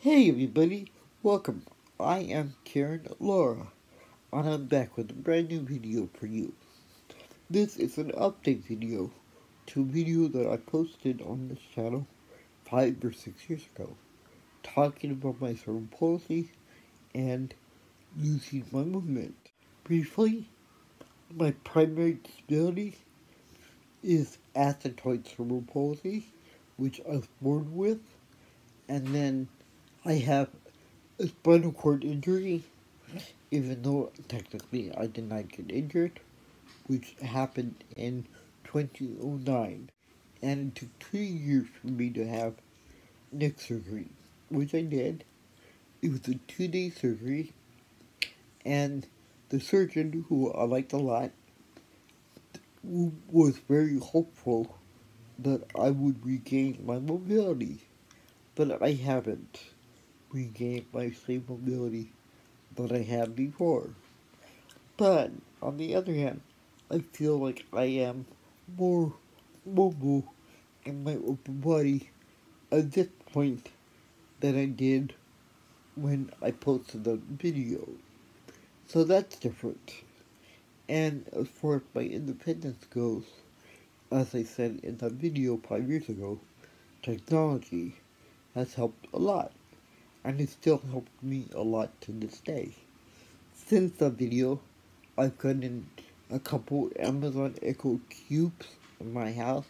Hey everybody, welcome. I am Karyn Laura, and I'm back with a brand new video for you. This is an update video to a video that I posted on this channel 5 or 6 years ago, talking about my cerebral palsy and using my movement. Briefly, my primary disability is acetoid cerebral palsy, which I was born with, and then I have a spinal cord injury, even though technically I did not get injured, which happened in 2009. And it took 2 years for me to have neck surgery, which I did. It was a 2-day surgery, and the surgeon, who I liked a lot, was very hopeful that I would regain my mobility, but I haven't regained my same mobility that I had before. But on the other hand, I feel like I am more mobile in my upper body at this point than I did when I posted the video. So that's different. And as far as my independence goes, as I said in the video 5 years ago, technology has helped a lot. And it still helps me a lot to this day. Since that video, I've gotten a couple Amazon Echo Cubes in my house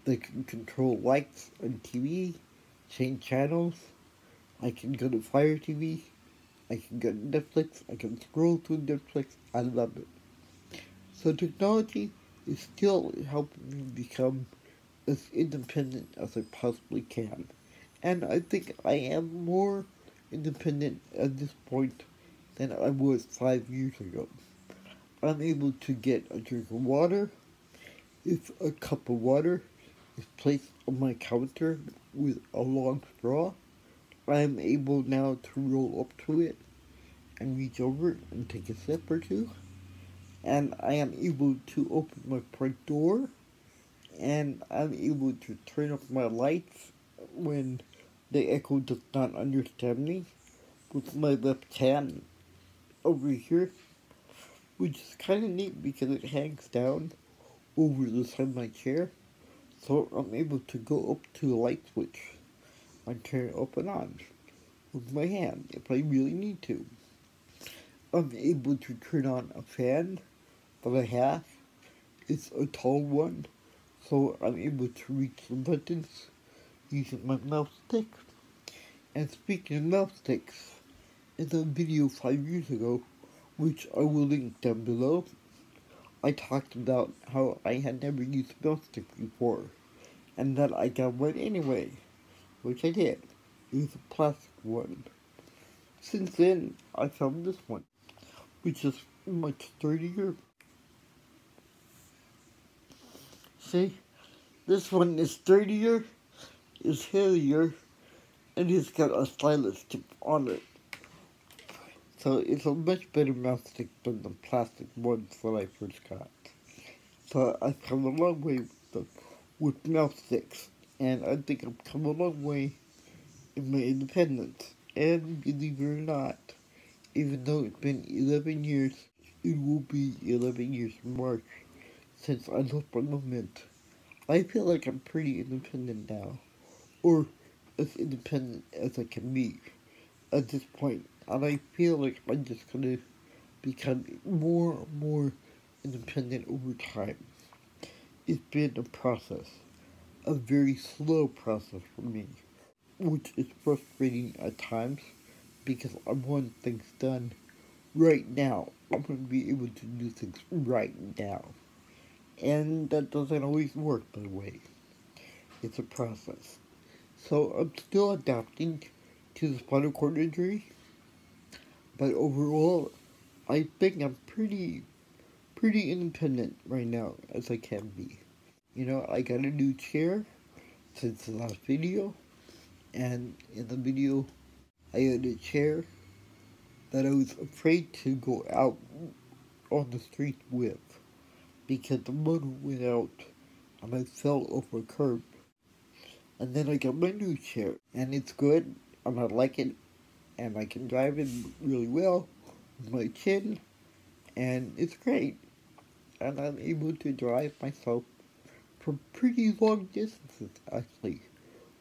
that can control lights on TV, change channels. I can go to Fire TV, I can go to Netflix, I can scroll through Netflix. I love it. So technology is still helping me become as independent as I possibly can. And I think I am more independent at this point than I was 5 years ago. I'm able to get a drink of water. If a cup of water is placed on my counter with a long straw, I am able now to roll up to it and reach over and take a sip or two. And I am able to open my front door, and I'm able to turn off my lights when the Echo does not understand me with my left hand over here, which is kind of neat because it hangs down over the side of my chair, so I'm able to go up to the light switch and turn it up and on with my hand if I really need to. I'm able to turn on a fan that I have. It's a tall one, so I'm able to reach the buttons using my mouse stick. And speaking of mouse sticks, in a video 5 years ago, which I will link down below, I talked about how I had never used a mouse stick before, and that I got one anyway, which I did. It was a plastic one. Since then, I found this one, which is much sturdier. See, this one is sturdier, is heavier, and it's got a stylus tip on it. So it's a much better mouse stick than the plastic ones that I first got. So I've come a long way with mouse sticks, and I think I've come a long way in my independence. And believe it or not, even though it's been 11 years, it will be 11 years in March since I lost my movement, I feel like I'm pretty independent now, or as independent as I can be at this point, and I feel like I'm just gonna become more and more independent over time. It's been a process, a very slow process for me, which is frustrating at times because I want things done right now. I'm gonna be able to do things right now. And that doesn't always work that way. It's a process. So I'm still adapting to the spinal cord injury, but overall, I think I'm pretty independent right now as I can be. You know, I got a new chair since the last video, and in the video, I had a chair that I was afraid to go out on the street with because the motor went out and I fell off a curb. And then I got my new chair, and it's good. and I like it, and I can drive it really well with my chin, and it's great. And I'm able to drive myself for pretty long distances, actually,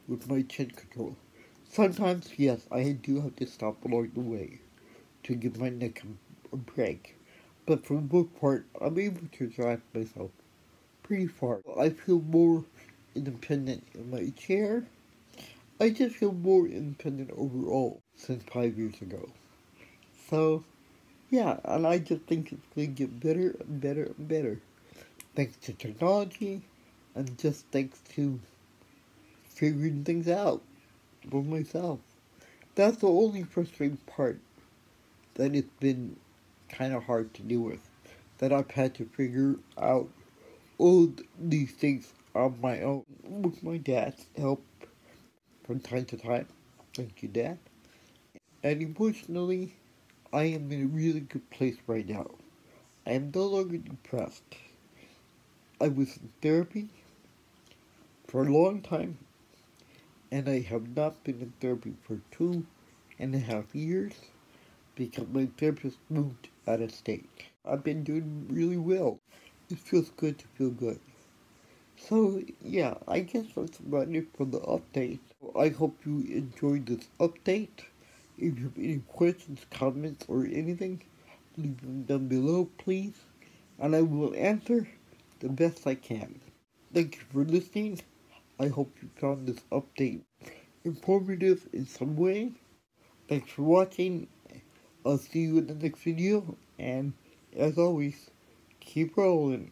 with my chin control. Sometimes, yes, I do have to stop along the way to give my neck a break, but for the most part, I'm able to drive myself pretty far. I feel more independent in my chair. I just feel more independent overall since 5 years ago. So, yeah, and I just think it's going to get better and better and better. Thanks to technology and just thanks to figuring things out for myself. That's the only frustrating part that it's been kind of hard to deal with. That I've had to figure out all these things on my own with my dad's help from time to time. Thank you, Dad. And emotionally, I am in a really good place right now. I am no longer depressed. I was in therapy for a long time, and I have not been in therapy for 2.5 years because my therapist moved out of state. I've been doing really well. It feels good to feel good. So, yeah, I guess that's about it for the update. I hope you enjoyed this update. If you have any questions, comments, or anything, leave them down below, please, and I will answer the best I can. Thank you for listening. I hope you found this update informative in some way. Thanks for watching. I'll see you in the next video, and as always, keep rolling.